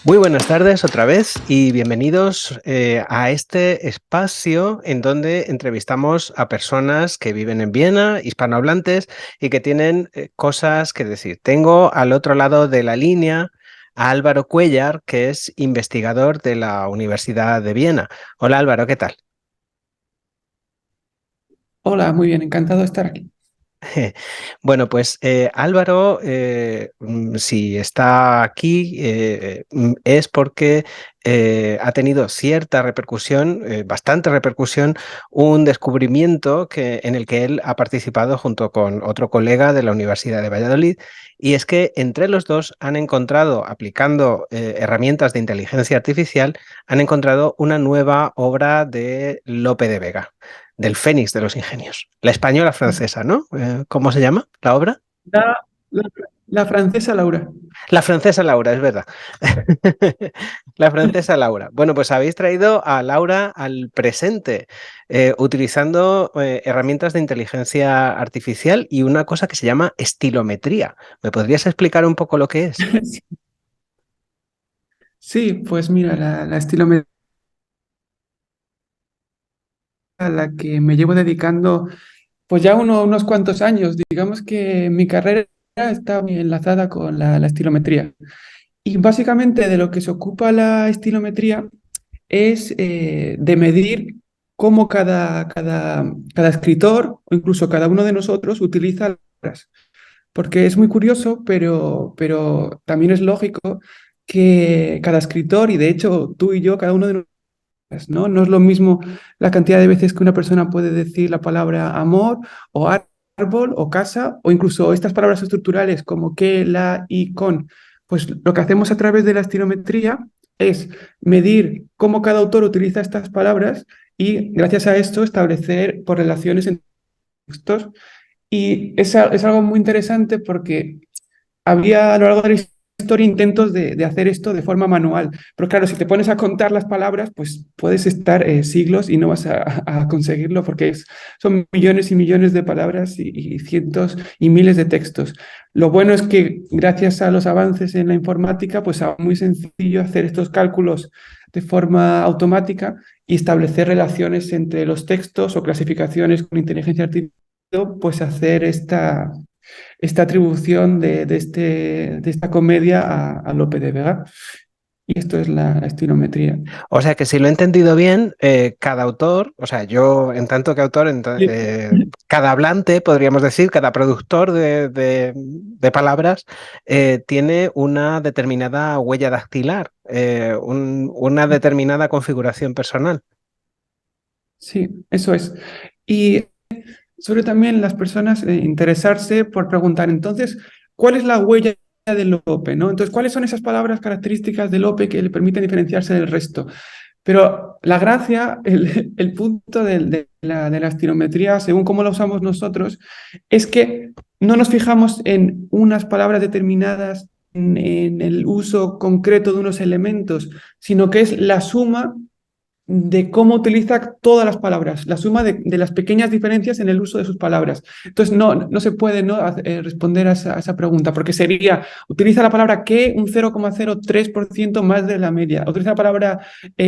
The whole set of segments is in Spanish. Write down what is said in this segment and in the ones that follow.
Muy buenas tardes otra vez y bienvenidos a este espacio en donde entrevistamos a personas que viven en Viena, hispanohablantes y que tienen cosas que decir. Tengo al otro lado de la línea a Álvaro Cuéllar, que es investigador de la Universidad de Viena. Hola Álvaro, ¿qué tal? Hola, muy bien, encantado de estar aquí. Bueno, pues Álvaro, si está aquí, es porque ha tenido cierta repercusión, bastante repercusión, un descubrimiento en el que él ha participado junto con otro colega de la Universidad de Valladolid, y es que entre los dos han encontrado, aplicando herramientas de inteligencia artificial, han encontrado una nueva obra de Lope de Vega, del Fénix de los Ingenios. La española francesa, ¿no? ¿Cómo se llama la obra? La, la- la francesa Laura. La francesa Laura, es verdad. La francesa Laura. Bueno, pues habéis traído a Laura al presente, utilizando herramientas de inteligencia artificial y una cosa que se llama estilometría. ¿Me podrías explicar un poco lo que es? Sí, pues mira, la estilometría a la que me llevo dedicando pues ya unos cuantos años. Digamos que mi carrera está muy enlazada con la estilometría. Y básicamente de lo que se ocupa la estilometría es de medir cómo cada escritor o incluso cada uno de nosotros utiliza las palabras. Porque es muy curioso, pero también es lógico que cada escritor, y de hecho tú y yo, cada uno de nosotros, ¿no? No es lo mismo la cantidad de veces que una persona puede decir la palabra amor o árbol o casa, o incluso estas palabras estructurales como que, la y con. Pues lo que hacemos a través de la estilometría es medir cómo cada autor utiliza estas palabras y gracias a esto establecer por relaciones entre textos. Y es algo muy interesante porque había a lo largo de la historia intentos de hacer esto de forma manual. Pero claro, si te pones a contar las palabras, pues puedes estar siglos y no vas a conseguirlo porque son millones y millones de palabras y cientos y miles de textos. Lo bueno es que gracias a los avances en la informática, pues es muy sencillo hacer estos cálculos de forma automática y establecer relaciones entre los textos o clasificaciones con inteligencia artificial, pues hacer esta atribución de esta comedia a Lope de Vega. Y esto es la estilometría. O sea que si lo he entendido bien, cada autor, o sea, yo en tanto que autor, Sí. cada hablante, podríamos decir, cada productor de palabras, tiene una determinada huella dactilar, una determinada configuración personal. Sí, eso es. Y sobre también las personas interesarse por preguntar, entonces, ¿cuál es la huella de Lope, ¿no? Entonces, ¿cuáles son esas palabras características de Lope que le permiten diferenciarse del resto? Pero la gracia, el punto de la estilometría, según cómo la usamos nosotros, es que no nos fijamos en unas palabras determinadas, en el uso concreto de unos elementos, sino que es la suma de cómo utiliza todas las palabras, la suma de las pequeñas diferencias en el uso de sus palabras. Entonces, no se puede ¿no? Responder a esa pregunta, porque sería, utiliza la palabra que un 0,03% más de la media, utiliza la palabra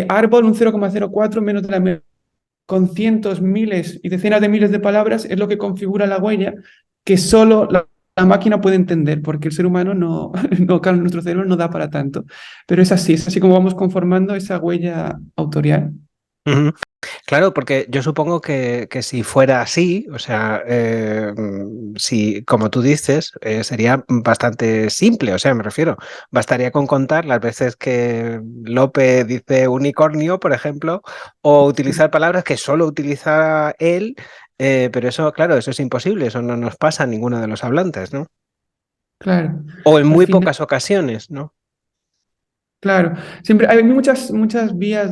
árbol un 0,04 menos de la media. Con cientos, miles y decenas de miles de palabras es lo que configura la huella que solo la máquina puede entender, porque el ser humano no, no, claro, nuestro cerebro no da para tanto. Pero es así como vamos conformando esa huella autorial. Ujú. Claro, porque yo supongo que si fuera así, o sea, si, como tú dices, sería bastante simple, o sea, me refiero, bastaría con contar las veces que Lope dice unicornio, por ejemplo, o utilizar palabras que solo utiliza él, pero eso, claro, eso es imposible, eso no nos pasa a ninguno de los hablantes, ¿no? Claro, O en al muy final, pocas ocasiones, ¿no? claro, siempre hay muchas vías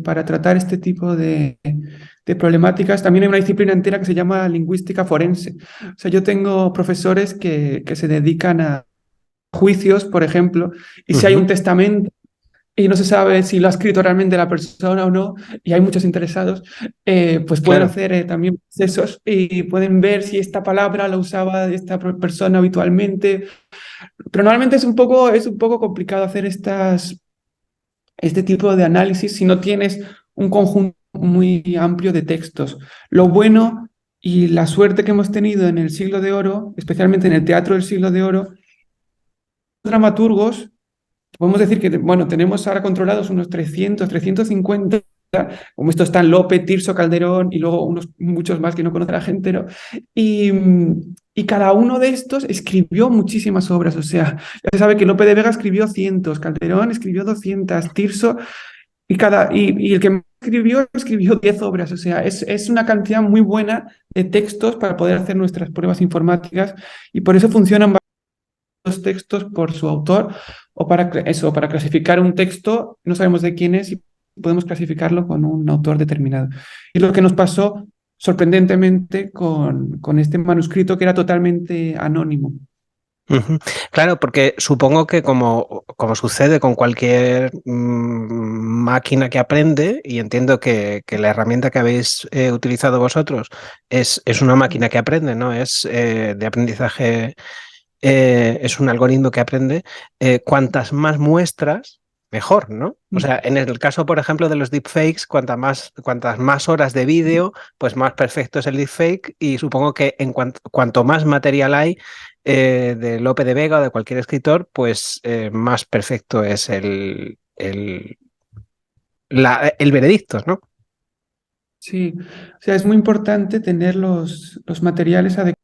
para tratar este tipo de problemáticas. También hay una disciplina entera que se llama lingüística forense. O sea, yo tengo profesores que se dedican a juicios, por ejemplo, y si hay Ujú. un testamento y no se sabe si lo ha escrito realmente la persona o no, y hay muchos interesados, pues pueden Claro. hacer también procesos y pueden ver si esta palabra la usaba esta persona habitualmente. Pero normalmente es un poco complicado hacer estas. este tipo de análisis si no tienes un conjunto muy amplio de textos. Lo bueno y la suerte que hemos tenido en el Siglo de Oro, especialmente en el Teatro del Siglo de Oro, dramaturgos, podemos decir que, bueno, tenemos ahora controlados unos 300, 350, como estos están Lope, Tirso, Calderón y luego unos muchos más que no conoce la gente, ¿no? Y, y cada uno de estos escribió muchísimas obras, o sea, ya se sabe que Lope de Vega escribió cientos, Calderón escribió 200, Tirso, y el que más escribió 10 obras, o sea, es una cantidad muy buena de textos para poder hacer nuestras pruebas informáticas y por eso funcionan los textos por su autor o para eso, para clasificar un texto, no sabemos de quién es y podemos clasificarlo con un autor determinado. Y lo que nos pasó sorprendentemente con este manuscrito que era totalmente anónimo. Ujú. Claro, porque supongo que como sucede con cualquier máquina que aprende, y entiendo que la herramienta que habéis utilizado vosotros es una máquina que aprende, ¿no? Es de aprendizaje, es un algoritmo que aprende, cuantas más muestras, mejor, ¿no? O sea, en el caso, por ejemplo, de los deepfakes, cuantas más horas de vídeo, pues más perfecto es el deepfake, y supongo que cuanto más material hay de Lope de Vega o de cualquier escritor, pues más perfecto es el veredicto, ¿no? Sí, o sea, es muy importante tener los materiales adecuados.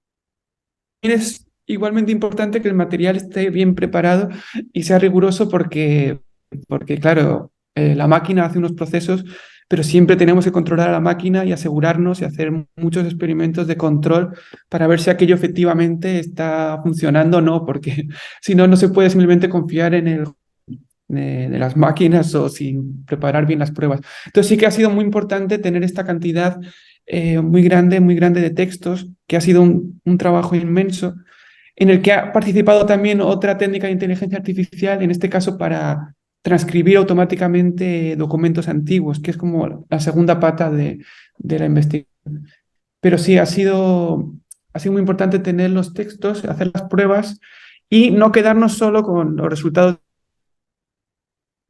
Es igualmente importante que el material esté bien preparado y sea riguroso porque claro, la máquina hace unos procesos, pero siempre tenemos que controlar a la máquina y asegurarnos y hacer muchos experimentos de control para ver si aquello efectivamente está funcionando o no, porque si no, no se puede simplemente confiar en el de las máquinas o sin preparar bien las pruebas. Entonces sí que ha sido muy importante tener esta cantidad muy grande de textos, que ha sido un trabajo inmenso, en el que ha participado también otra técnica de inteligencia artificial, en este caso para transcribir automáticamente documentos antiguos, que es como la segunda pata de la investigación. Pero sí, ha sido muy importante tener los textos, hacer las pruebas y no quedarnos solo con los resultados.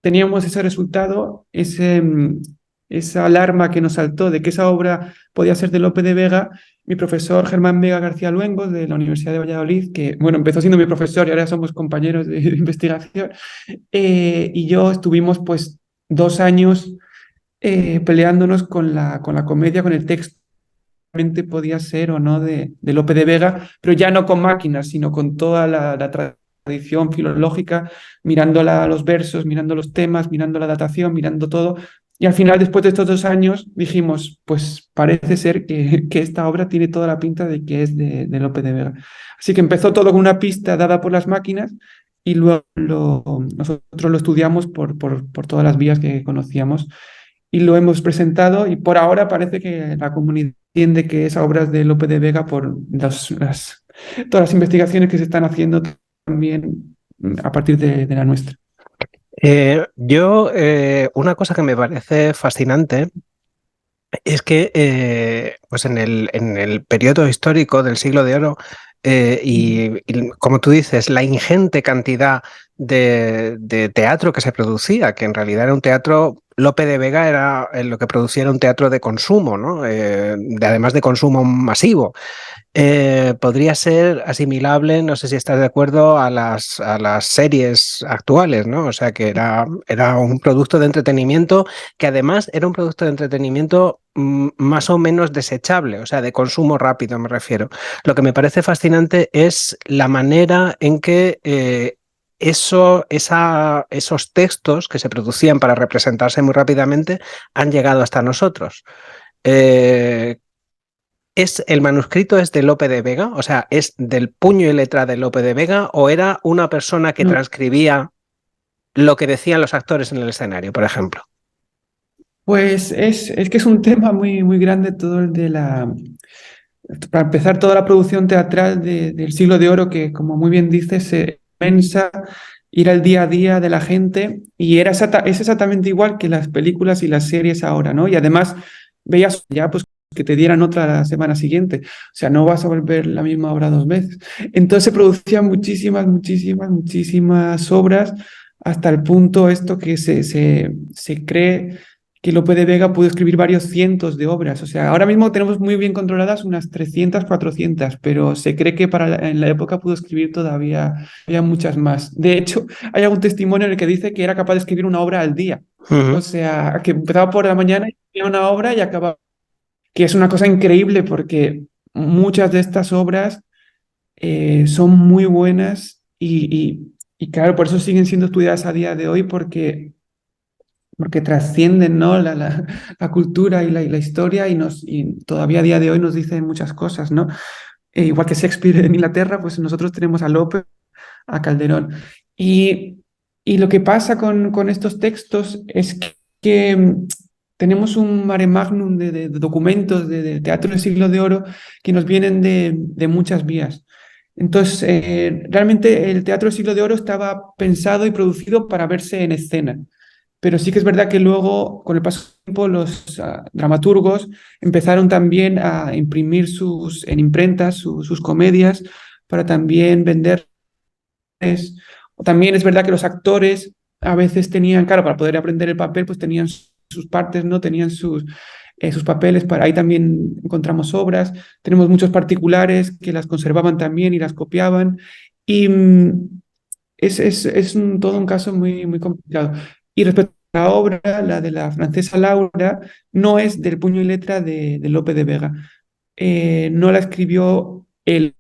Teníamos ese resultado, esa alarma que nos saltó de que esa obra podía ser de Lope de Vega, mi profesor Germán Vega García Luengo de la Universidad de Valladolid, que bueno, empezó siendo mi profesor y ahora somos compañeros de investigación, y yo estuvimos pues 2 años peleándonos con la comedia, con el texto realmente podía ser o no de Lope de Vega, pero ya no con máquinas, sino con toda la tradición filológica, mirando los versos, mirando los temas, mirando la datación, mirando todo. Y al final, después de estos 2 años, dijimos, pues parece ser que esta obra tiene toda la pinta de que es de Lope de Vega. Así que empezó todo con una pista dada por las máquinas y luego nosotros lo estudiamos por todas las vías que conocíamos y lo hemos presentado y por ahora parece que la comunidad entiende que es obras de Lope de Vega por todas las investigaciones que se están haciendo también a partir de la nuestra. Una cosa que me parece fascinante es que pues en el periodo histórico del Siglo de Oro, y como tú dices, la ingente cantidad de teatro que se producía, que en realidad era un teatro, Lope de Vega era lo que producía era un teatro de consumo, ¿no? Además de consumo masivo. Podría ser asimilable, no sé si estás de acuerdo, a las series actuales, ¿no? O sea, que era un producto de entretenimiento que además era un producto de entretenimiento más o menos desechable, o sea, de consumo rápido me refiero. Lo que me parece fascinante es la manera en que esos textos que se producían para representarse muy rápidamente han llegado hasta nosotros. Eh, ¿El manuscrito es de Lope de Vega? O sea, ¿es del puño y letra de Lope de Vega o era una persona que No, transcribía lo que decían los actores en el escenario, por ejemplo? pues es que es un tema muy grande todo el de para empezar, toda la producción teatral del Siglo de Oro, que como muy bien dices, es inmensa, ir al día a día de la gente y es exactamente igual que las películas y las series ahora, ¿no? Y además veías ya pues que te dieran otra la semana siguiente, o sea, no vas a volver la misma obra 2 veces. Entonces se producían muchísimas obras hasta el punto esto que se cree que Lope de Vega pudo escribir varios cientos de obras. O sea, ahora mismo tenemos muy bien controladas unas 300, 400, pero se cree que en la época pudo escribir todavía había muchas más. De hecho, hay algún testimonio en el que dice que era capaz de escribir una obra al día. O Ujú, sea, que empezaba por la mañana y escribía una obra y acababa, que es una cosa increíble porque muchas de estas obras son muy buenas y claro, por eso siguen siendo estudiadas a día de hoy porque trascienden, ¿no? La cultura y la historia y todavía a día de hoy nos dicen muchas cosas, ¿no? Igual que Shakespeare en Inglaterra, pues nosotros tenemos a Lope, a Calderón. Y, y lo que pasa con estos textos es que tenemos un mare magnum de documentos de teatro del siglo de oro que nos vienen de muchas vías. Entonces, realmente el teatro del siglo de oro estaba pensado y producido para verse en escena. Pero sí que es verdad que luego, con el paso del tiempo, los dramaturgos empezaron también a imprimir en imprentas sus comedias para también vender. También es verdad que los actores a veces tenían, claro, para poder aprender el papel, pues tenían sus partes, ¿no? Tenían sus papeles, para ahí también encontramos obras. Tenemos muchos particulares que las conservaban también y las copiaban. Y todo un caso muy, muy complicado. Y respecto a la obra, la de la francesa Laura, no es del puño y letra de Lope de Vega. No la escribió él.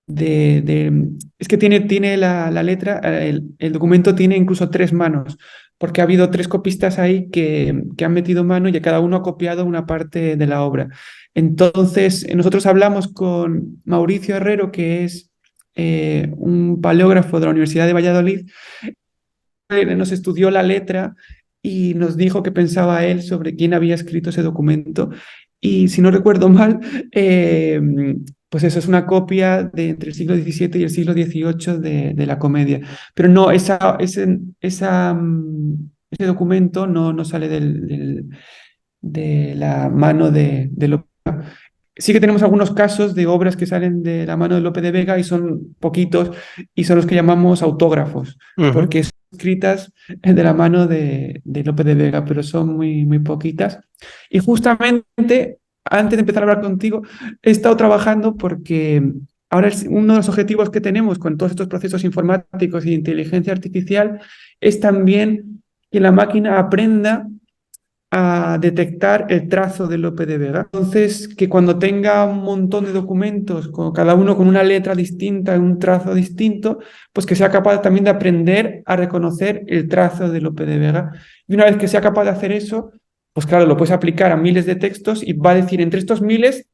Es que tiene la letra, el documento tiene incluso tres manos, porque ha habido tres copistas ahí que han metido mano y a cada uno ha copiado una parte de la obra. Entonces, nosotros hablamos con Mauricio Herrero, que es un paleógrafo de la Universidad de Valladolid. Nos estudió la letra y nos dijo qué pensaba él sobre quién había escrito ese documento. Y si no recuerdo mal, pues eso es una copia de entre el siglo XVII y el siglo XVIII de la comedia. Pero no, ese documento no sale de la mano de Lope. Sí que tenemos algunos casos de obras que salen de la mano de Lope de Vega y son poquitos y son los que llamamos autógrafos, ujú, porque son escritas de la mano de Lope de Vega, pero son muy, muy poquitas. Y justamente, antes de empezar a hablar contigo, he estado trabajando porque ahora uno de los objetivos que tenemos con todos estos procesos informáticos y de inteligencia artificial es también que la máquina aprenda a detectar el trazo de Lope de Vega. Entonces, que cuando tenga un montón de documentos, cada uno con una letra distinta, un trazo distinto, pues que sea capaz también de aprender a reconocer el trazo de Lope de Vega. Y una vez que sea capaz de hacer eso, pues claro, lo puedes aplicar a miles de textos y va a decir entre estos miles,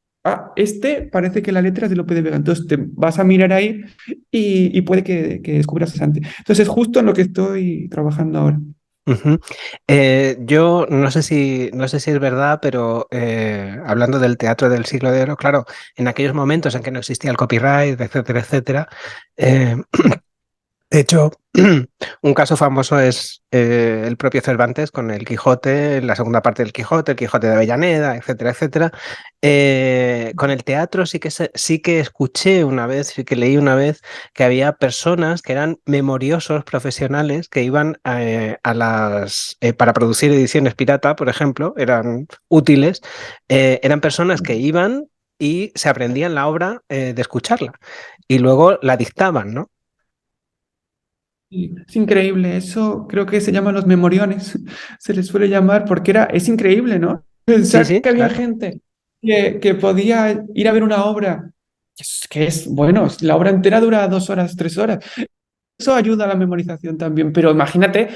este parece que la letra es de Lope de Vega. Entonces te vas a mirar ahí y puede que descubras ese antes. Entonces es justo en lo que estoy trabajando ahora. ujú. Yo no sé si es verdad, pero hablando del teatro del siglo de oro, claro, en aquellos momentos en que no existía el copyright, etcétera, etcétera, eh, de hecho, un caso famoso es el propio Cervantes con el Quijote, la segunda parte del Quijote, el Quijote de Avellaneda, etcétera, etcétera. Con el teatro sí que escuché una vez, sí que leí una vez que había personas que eran memoriosos profesionales que iban para producir ediciones pirata, por ejemplo, eran útiles, eran personas que iban y se aprendían la obra de escucharla y luego la dictaban, ¿no? Sí, es increíble, eso creo que se llaman los memoriones, se les suele llamar, porque es increíble, ¿no? Sí, Pensar sí, que había claro. gente que podía ir a ver una obra, bueno, la obra entera dura 2 horas, 3 horas. Eso ayuda a la memorización también, pero imagínate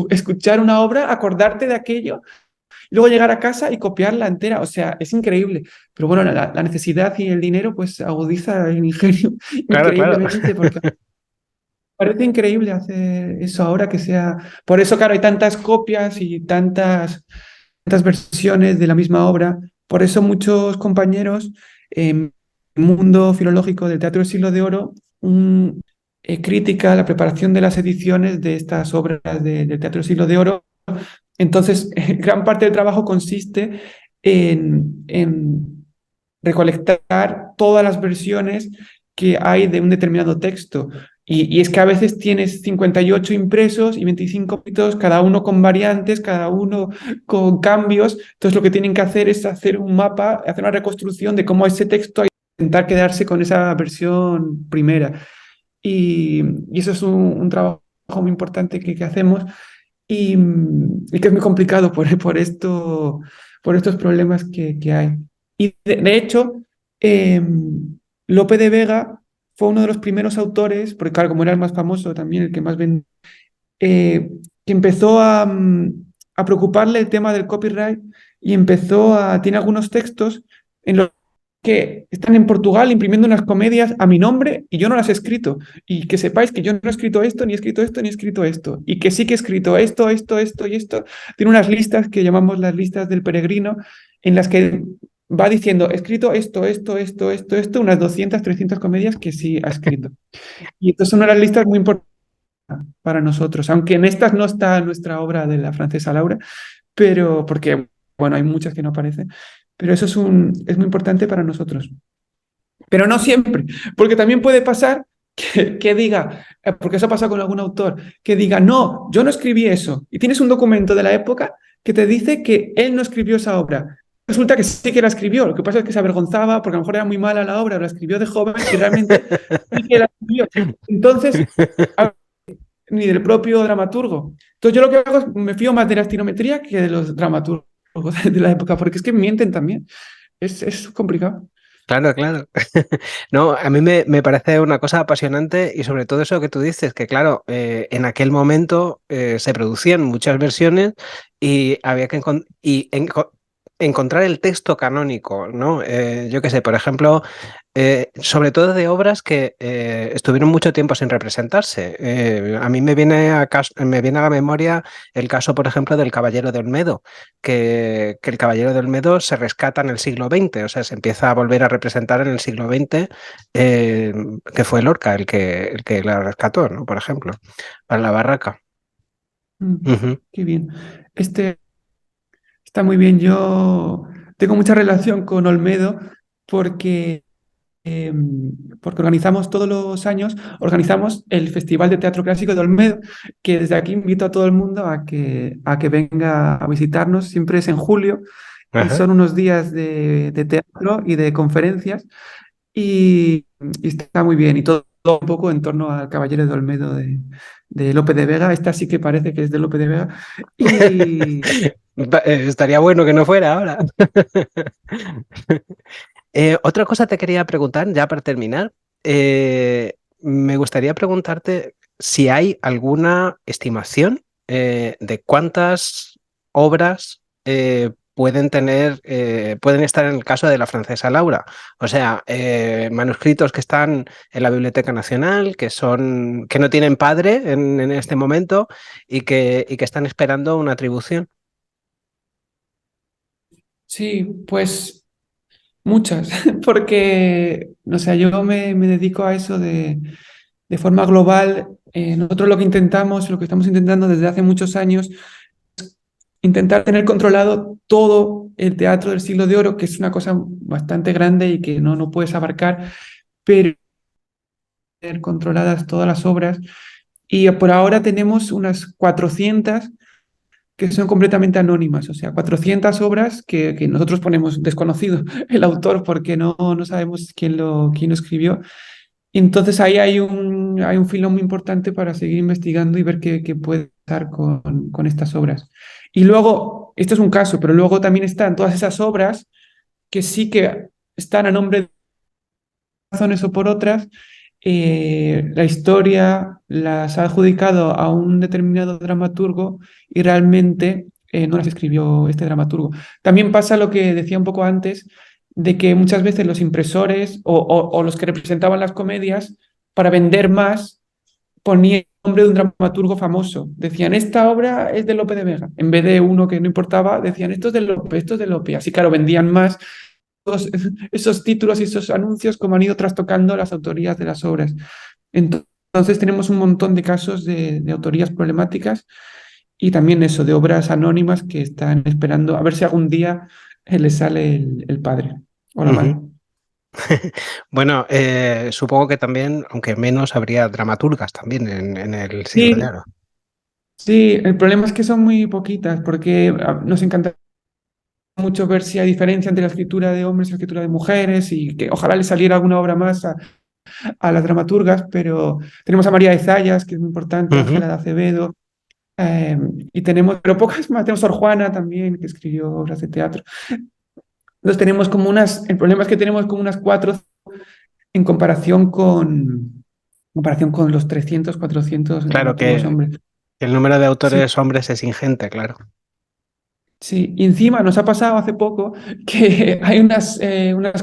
escuchar una obra, acordarte de aquello, y luego llegar a casa y copiarla entera, o sea, es increíble. Pero bueno, la necesidad y el dinero pues agudiza el ingenio Claro, claro. increíblemente, porque parece increíble hacer eso ahora que sea. Por eso, claro, hay tantas copias y tantas versiones de la misma obra. Por eso muchos compañeros en el mundo filológico del Teatro del Siglo de Oro critica la preparación de las ediciones de estas obras del Teatro del Siglo de Oro. Entonces, gran parte del trabajo consiste en recolectar todas las versiones que hay de un determinado texto Y es que a veces tienes 58 impresos y 25 mitos, cada uno con variantes, cada uno con cambios. Entonces lo que tienen que hacer es hacer un mapa, hacer una reconstrucción de cómo ese texto hay que intentar quedarse con esa versión primera. Y eso es un trabajo muy importante que hacemos y que es muy complicado por estos problemas que hay. Y de hecho, eh, Lope de Vega fue uno de los primeros autores, porque claro, como era el más famoso también, el que más vendía, que empezó a preocuparle el tema del copyright y tiene algunos textos en los que están en Portugal imprimiendo unas comedias a mi nombre y yo no las he escrito. Y que sepáis que yo no he escrito esto, ni he escrito esto, ni he escrito esto. Y que sí que he escrito esto, esto, esto y esto. Tiene unas listas que llamamos las listas del peregrino, en las que va diciendo, he escrito esto, esto, esto, esto, esto, unas 200 300 comedias que sí ha escrito. Y estas son unas listas muy importantes para nosotros, aunque en estas no está nuestra obra de la francesa Laura, pero porque, bueno, hay muchas que no aparecen, pero eso es muy importante para nosotros. Pero no siempre, porque también puede pasar que diga, porque eso pasa con algún autor, que diga, no, yo no escribí eso, y tienes un documento de la época que te dice que él no escribió esa obra. Resulta que sí que la escribió, lo que pasa es que se avergonzaba porque a lo mejor era muy mala la obra, la escribió de joven y realmente sí que la escribió. Entonces, ni del propio dramaturgo. Entonces yo lo que hago es me fío más de la estilometría que de los dramaturgos de la época, porque es que mienten también. Es complicado. Claro, claro. No, a mí me parece una cosa apasionante y sobre todo eso que tú dices, que claro, en aquel momento se producían muchas versiones y había que encontrar el texto canónico, ¿no? Yo qué sé, por ejemplo, sobre todo de obras que estuvieron mucho tiempo sin representarse. A mí me viene a la memoria el caso, por ejemplo, del Caballero de Olmedo, que el Caballero de Olmedo se rescata en el siglo XX, o sea, se empieza a volver a representar en el siglo XX, que fue Lorca el que la rescató, ¿no? Por ejemplo, para la barraca. Mm, Ujú. qué bien. Este está muy bien. Yo tengo mucha relación con Olmedo porque, eh, porque organizamos todos los años, organizamos el Festival de Teatro Clásico de Olmedo, que desde aquí invito a todo el mundo a que venga a visitarnos. Siempre es en julio y Ajá. son unos días de teatro y de conferencias y está muy bien. Y todo un poco en torno al Caballero de Olmedo de Lope de Vega. Esta sí que parece que es de Lope de Vega. Y Estaría bueno que no fuera ahora. Otra cosa te quería preguntar, ya para terminar. Me gustaría preguntarte si hay alguna estimación de cuántas obras pueden estar en el caso de la francesa Laura. O sea, manuscritos que están en la Biblioteca Nacional, que no tienen padre en este momento y que están esperando una atribución. sí, pues muchas, porque, no sé, yo me dedico a eso de forma global. Nosotros lo que intentamos, lo que estamos intentando desde hace muchos años, intentar tener controlado todo el teatro del siglo de oro, que es una cosa bastante grande y que no puedes abarcar, pero tener controladas todas las obras. Y por ahora tenemos unas 400 que son completamente anónimas, o sea, 400 obras que nosotros ponemos desconocido el autor porque no sabemos quién lo escribió. Y entonces ahí hay un filón muy importante para seguir investigando y ver qué puede pasar con estas obras. Y luego, esto es un caso, pero luego también están todas esas obras que sí que están a nombre de razones o por otras, la historia las ha adjudicado a un determinado dramaturgo y realmente no las escribió este dramaturgo. También pasa lo que decía un poco antes, de que muchas veces los impresores o los que representaban las comedias, para vender más, ponían el nombre de un dramaturgo famoso. Decían, esta obra es de Lope de Vega. En vez de uno que no importaba, decían, esto es de Lope, esto es de Lope. Así, claro, vendían más todos esos títulos y esos anuncios como han ido trastocando las autorías de las obras. Entonces tenemos un montón de casos de autorías problemáticas y también eso, de obras anónimas que están esperando a ver si algún día les sale el padre o la madre. Ujú. Bueno, supongo que también, aunque menos, habría dramaturgas también en el Siglo de Sí, Oro. sí, el problema es que son muy poquitas, porque nos encanta mucho ver si hay diferencia entre la escritura de hombres y la escritura de mujeres, y que ojalá le saliera alguna obra más a las dramaturgas, pero tenemos a María de Zayas, que es muy importante, Ujú. Ángela de Acevedo, eh, y tenemos, pero pocas más, tenemos a Sor Juana también, que escribió obras de teatro. Entonces tenemos como el problema es que tenemos como unas cuatro en comparación con los 300 400 Claro dramaturgos que hombres. el número de Sí, autores hombres es ingente, claro. sí. Y encima nos ha pasado hace poco que hay unas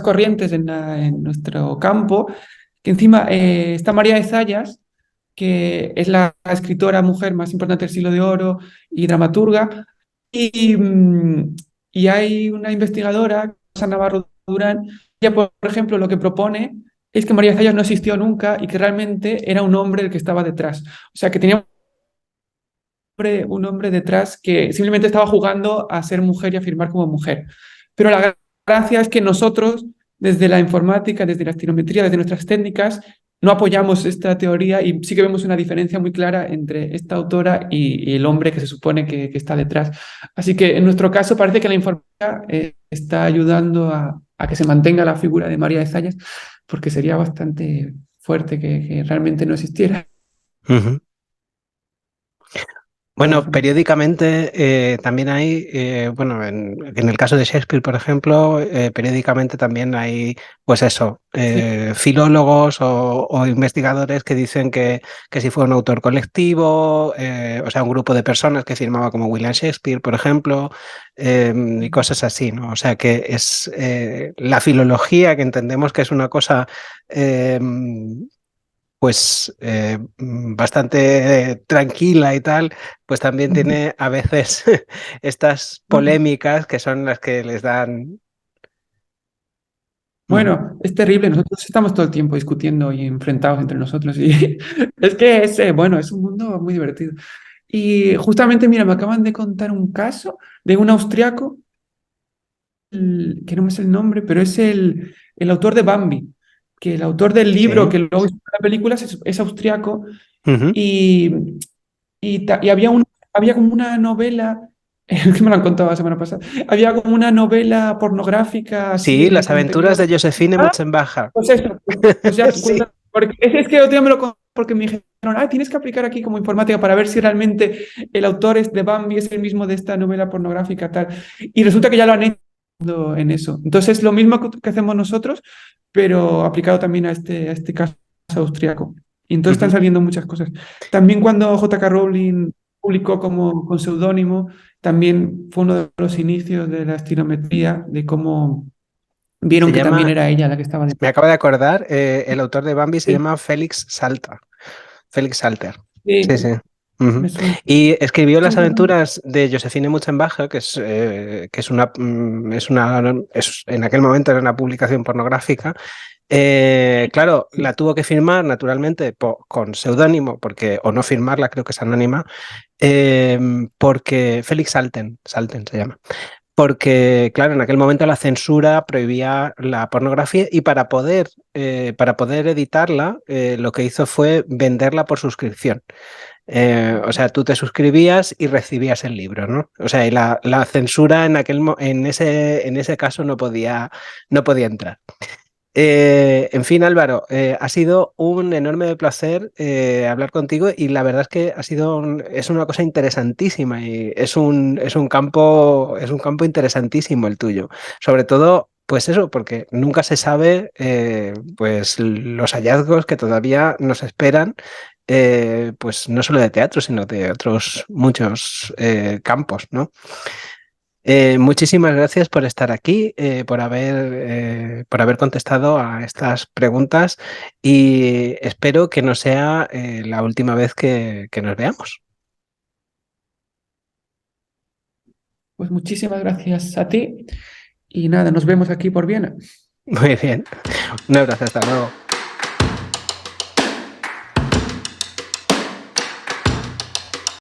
corrientes en nuestro campo, que encima está María de Zayas, que es la escritora mujer más importante del Siglo de Oro y dramaturga, y, y hay una investigadora, Rosa Navarro Durán, ella, por ejemplo, lo que propone es que María de Zayas no existió nunca y que realmente era un hombre el que estaba detrás. O sea, que tenía un hombre detrás que simplemente estaba jugando a ser mujer y a firmar como mujer. Pero la gracia es que nosotros, desde la informática, desde la estilometría, desde nuestras técnicas, no apoyamos esta teoría y sí que vemos una diferencia muy clara entre esta autora y el hombre que se supone que está detrás. Así que en nuestro caso parece que la informática está ayudando a que se mantenga la figura de María de Zayas, porque sería bastante fuerte que realmente no existiera. Ujú. Bueno, Trabajo. periódicamente también hay, bueno, en el caso de Shakespeare, por ejemplo, periódicamente también hay, pues eso, Sí. filólogos o investigadores que dicen que si fue un autor colectivo, o sea, un grupo de personas que firmaba como William Shakespeare, por ejemplo, y cosas así, ¿no? O sea, que es la filología, que entendemos que es una cosa pues bastante tranquila y tal, pues también tiene a veces estas polémicas que son las que les dan... Ujú. Bueno, es terrible. Nosotros estamos todo el tiempo discutiendo y enfrentados entre nosotros. Y es que bueno, es un mundo muy divertido. Y justamente, mira, me acaban de contar un caso de un austriaco, que no me sé el nombre, pero es el autor de Bambi, que el autor del libro Sí. que luego hizo la película es austriaco Ujú. y, y había como una novela, que me lo han contado la semana pasada, había como una novela pornográfica así Sí, de las aventuras contenido. de Josephine Mutzenbacher. Pues eso, pues ya, Sí. porque es que otro día me lo porque me dijeron, tienes que aplicar aquí como informática para ver si realmente el autor es de Bambi es el mismo de esta novela pornográfica tal. Y resulta que ya lo han hecho en eso. Entonces es lo mismo que hacemos nosotros, pero aplicado también a este caso austriaco. Y entonces están Ujú. saliendo muchas cosas. También cuando J.K. Rowling publicó como con seudónimo, también fue uno de los inicios de la estilometría, de cómo vieron Se que también llama, era ella la que estaba me detrás. acabo de acordar, el autor de Bambi se Sí, llama Félix Salta. Félix Salter. Sí, sí, sí. Ujú. me suena. Y escribió Sí, las aventuras de Josephine Mutzenbacher, que es en aquel momento era una publicación pornográfica. Claro, la tuvo que firmar naturalmente con seudónimo, porque, o no firmarla, creo que es anónima, porque Félix Salten se llama. Porque, claro, en aquel momento la censura prohibía la pornografía y para poder editarla, lo que hizo fue venderla por suscripción. O sea, tú te suscribías y recibías el libro, ¿no? O sea, y la censura en ese caso no podía entrar. En fin, Álvaro, ha sido un enorme placer hablar contigo y la verdad es que es una cosa interesantísima y es un campo interesantísimo el tuyo. Sobre todo, pues eso, porque nunca se sabe pues los hallazgos que todavía nos esperan, pues no solo de teatro, sino de otros muchos campos, ¿no? Muchísimas gracias por estar aquí, por haber contestado a estas preguntas y espero que no sea la última vez que nos veamos. Pues muchísimas gracias a ti y nada, nos vemos aquí por Viena. Muy bien, un abrazo, hasta luego.